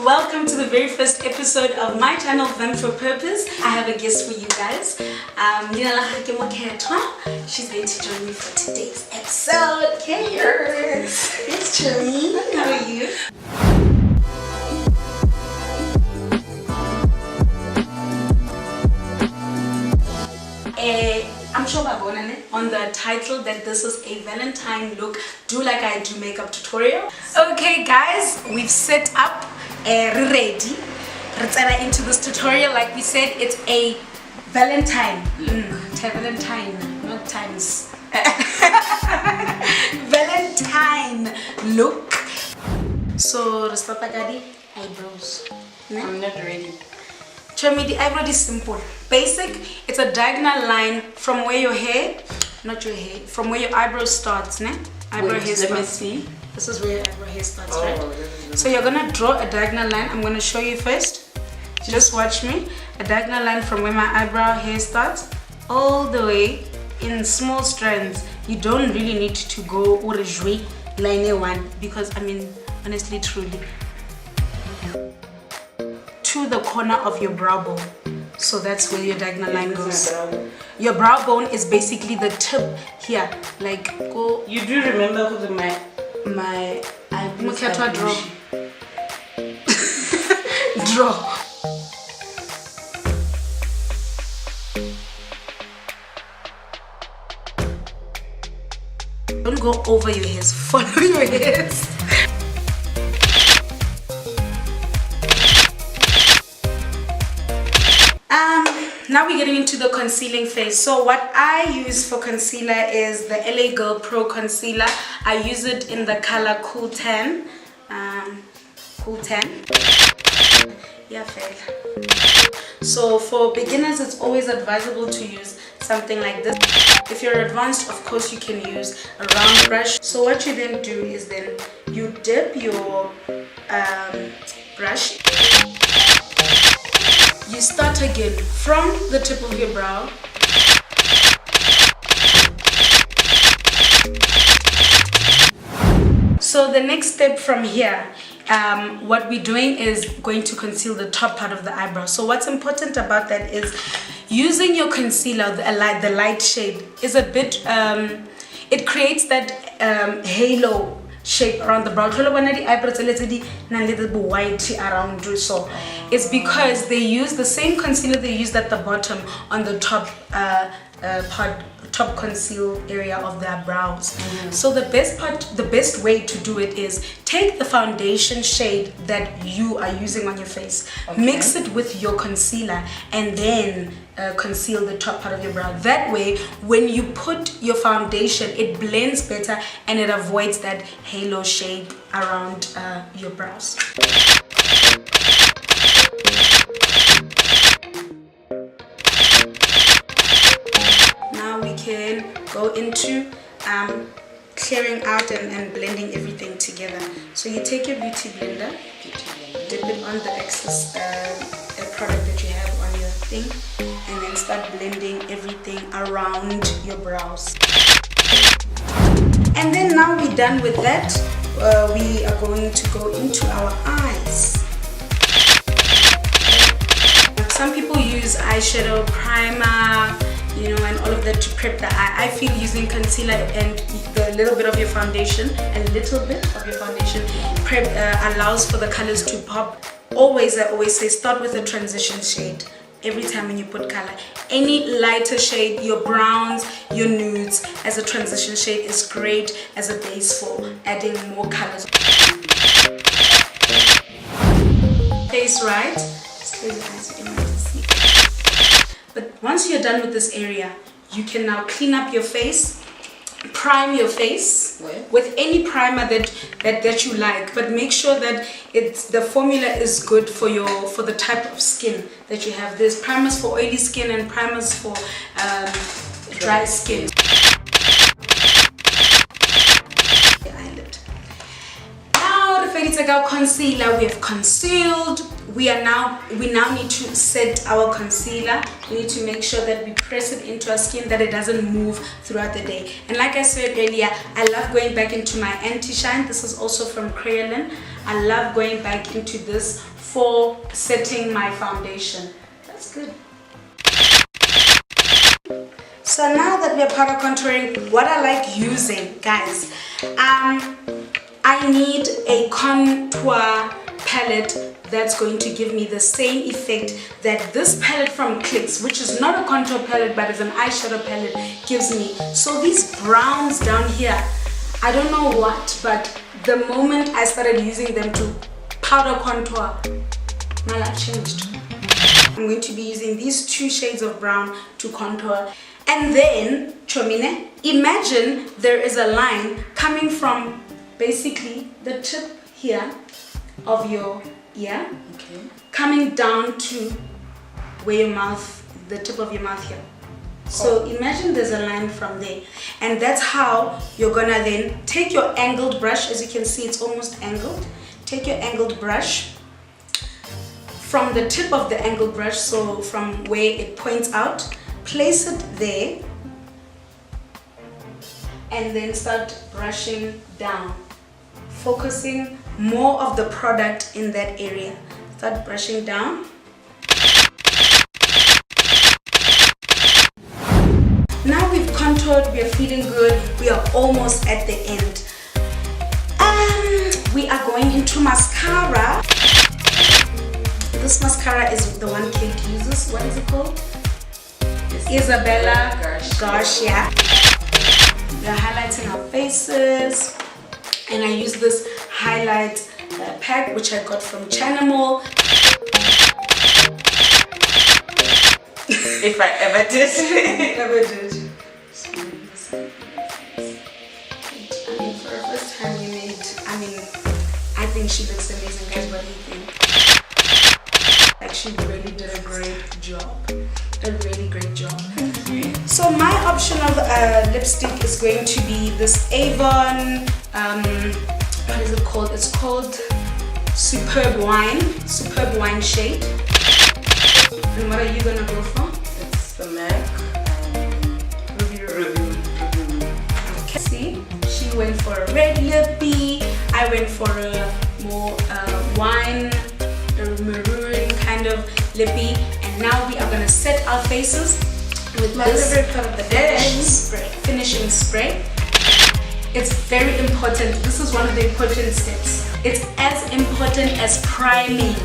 welcome to the very first episode of my channel, Them for Purpose. I have a guest for you guys. She's going to join me for today's episode. Cheers! Yes, Chummy. How are you? I'm sure on the title that this is a Valentine look, do like I do makeup tutorial. Okay guys, we've set up, ready. Let's enter into this tutorial. Like we said, it's a Valentine. Valentine, not times. Valentine look. So, eyebrows. I'm not ready. Show me the eyebrow is simple, basic. It's a diagonal line from where your hair, not your hair, from where your eyebrow starts, ne? Eyebrow hair starts. Let me see. This is where your eyebrow hair starts, right? So you're gonna draw a diagonal line. I'm gonna show you first. Just watch me. A diagonal line from where my eyebrow hair starts, all the way in small strands. You don't really need to go line one because I mean, honestly, truly. To the corner of your brow bone, so that's where your diagonal line goes. Your brow bone is basically the tip here, like go. You do remember who my eyebrows are? Draw. Don't go over your hairs. Follow your hairs. Now we're getting into the concealing phase. So what I use for concealer is the LA Girl Pro Concealer. I use it in the color Cool Tan. Cool Tan. Yeah, fair. So for beginners, it's always advisable to use something like this. If you're advanced, of course, you can use a round brush. So what you then do is then you dip your brush. You start again from the tip of your brow. So the next step from here, what we're doing is going to conceal the top part of the eyebrow. So what's important about that is using your concealer, the light shade, is a bit, it creates that halo shape around the brow. White around you. So it's because they use the same concealer they used at the bottom on the top top conceal area of their brows. So the best way to do it is take the foundation shade that you are using on your face, mix it with your concealer, and then conceal the top part of your brow. That way, when you put your foundation, it blends better and it avoids that halo shape around your brows. Now we can go into clearing out and blending everything together. So you take your beauty blender, dip it on the excess product that you have on your thing, and then start blending everything around your brows. And then now we're done with that, we are going to go into our eyes. Some people use eyeshadow, primer, you know, and all of that to prep the eye. I feel using concealer and a little bit of your foundation, prep allows for the colors to pop. I always say start with a transition shade every time when you put color. Any lighter shade, your browns, your nudes, as a transition shade is great as a base for adding more colors. Face right. Just close your eyes so you don't have to see. But once you're done with this area, you can now clean up your face, prime your face with any primer that you like, but make sure that the formula is good for the type of skin that you have. There's primers for oily skin and primers for dry skin. The eyelid. Now the Fairy Tale concealer, we have concealed. We now need to set our concealer. We need to make sure that we press it into our skin, that it doesn't move throughout the day. And like I said earlier, I love going back into my anti-shine. This is also from Kryolan. I love going back into this for setting my foundation. That's good. So now that we are powder contouring, what I like using, guys, I need a contour palette that's going to give me the same effect that this palette from Clicks, which is not a contour palette but is an eyeshadow palette, gives me. So these browns down here, I don't know what, but the moment I started using them to powder contour, my life changed. I'm going to be using these 2 shades of brown to contour. And then, Chomine, imagine there is a line coming from basically the tip here of your ear, okay, coming down to where your mouth, the tip of your mouth here. So imagine there's a line from there, and that's how you're gonna then take your angled brush. As you can see, it's almost angled. Take your angled brush from the tip of the angled brush, so from where it points out, place it there, and then start brushing down, focusing more of the product in that area. Start brushing down. Now we've contoured, we are feeling good, we are almost at the end. We are going into mascara. This mascara is the one Kate uses. What is it called? Isabella Gosh, yeah. We are highlighting our faces, and I use this highlight pack which I got from Chanimal. If I ever did. Ever did. I mean, for the first time we made, I think she looks amazing, guys. What do you think? Like, she really did a great job. A really great job. So my optional lipstick is going to be this Avon, what is it called? It's called Superb Wine shade. And what are you gonna go for? It's the MAC Review. Okay. See, she went for a red lippy. I went for a more wine, maroon kind of lippy. And now we are gonna set our faces with this finishing spray. It's very important. This is one of the important steps. It's as important as priming.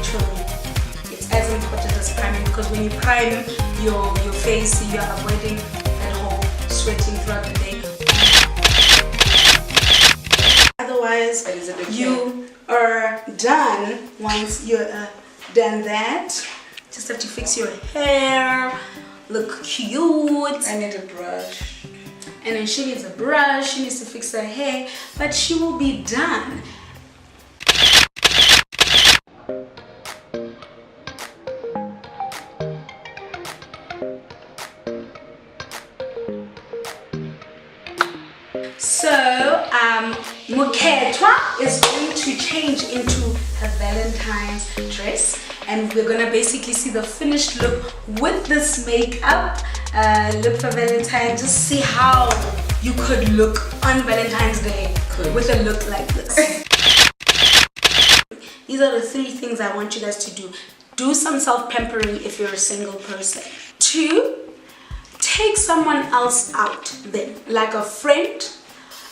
Truly, it's as important as priming, because when you prime your face, you are avoiding that whole sweating throughout the day. Otherwise, you are done. Once you're done that, just have to fix your hair, look cute. I need a brush. And then she needs a brush, she needs to fix her hair, but she will be done. So, Muketwa is going to change into her Valentine's dress, and we're gonna basically see the finished look with this makeup. Look for Valentine. Just see how you could look on Valentine's Day with a look like this. These are the 3 things I want you guys to do. Do some self-pampering if you're a single person. 2, take someone else out then, like a friend,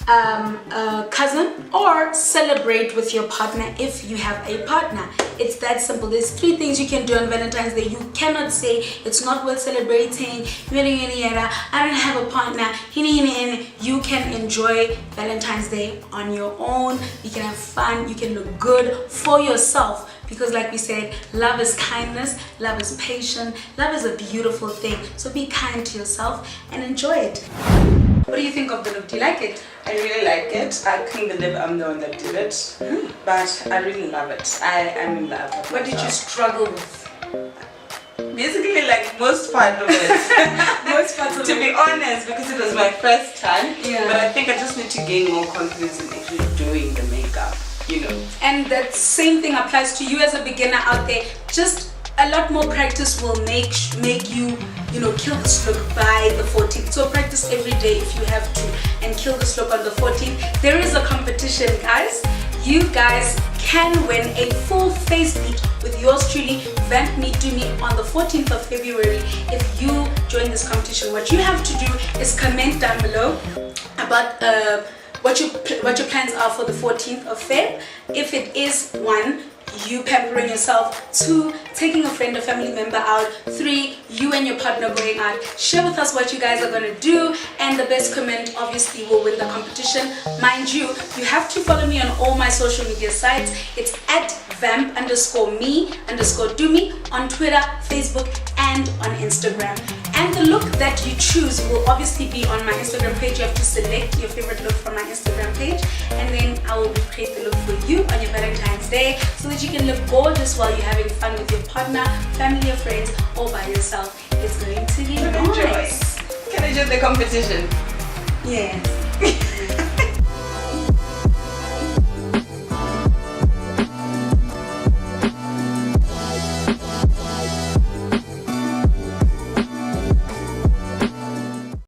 a cousin, or celebrate with your partner if you have a partner. It's that simple. There's 3 things you can do on Valentine's Day. You cannot say it's not worth celebrating, I don't have a partner. You can enjoy Valentine's Day on your own. You can have fun, you can look good for yourself, because like we said, love is kindness, love is patient, love is a beautiful thing. So be kind to yourself and enjoy it. What do you think of the look? Do you like it? I really like it. I can't believe I'm the one that did it, but I really love it. I'm in love with What did you struggle with? Basically, like most part of it. Most parts of To be honest, because it was my first time, Yeah. but I think I just need to gain more confidence in actually doing the makeup. you know. And that same thing applies to you as a beginner out there. Just a lot more practice will make you, you know, kill this look by the 14th. So practice every day if you have to, and kill this look on the 14th. There is a competition, guys. You guys can win a full face beat with yours truly, Vamp Me Do Me, on the 14th of February if you join this competition. What you have to do is comment down below about what your plans are for the 14th of Feb. If it is 1, you pampering yourself, 2, taking a friend or family member out, 3, you and your partner going out. Share with us what you guys are going to do, and the best comment obviously will win the competition. Mind you, you have to follow me on all my social media sites. It's at vamp_me_do_me on Twitter, Facebook, and on Instagram. And the look that you choose will obviously be on my Instagram page. You have to select your favorite look from my Instagram page, and then I will create the look for you on your Valentine's Day so that you can look gorgeous while you're having fun with your partner, family, or friends, or by yourself. It's going to be nice. Can I join the competition? Yes.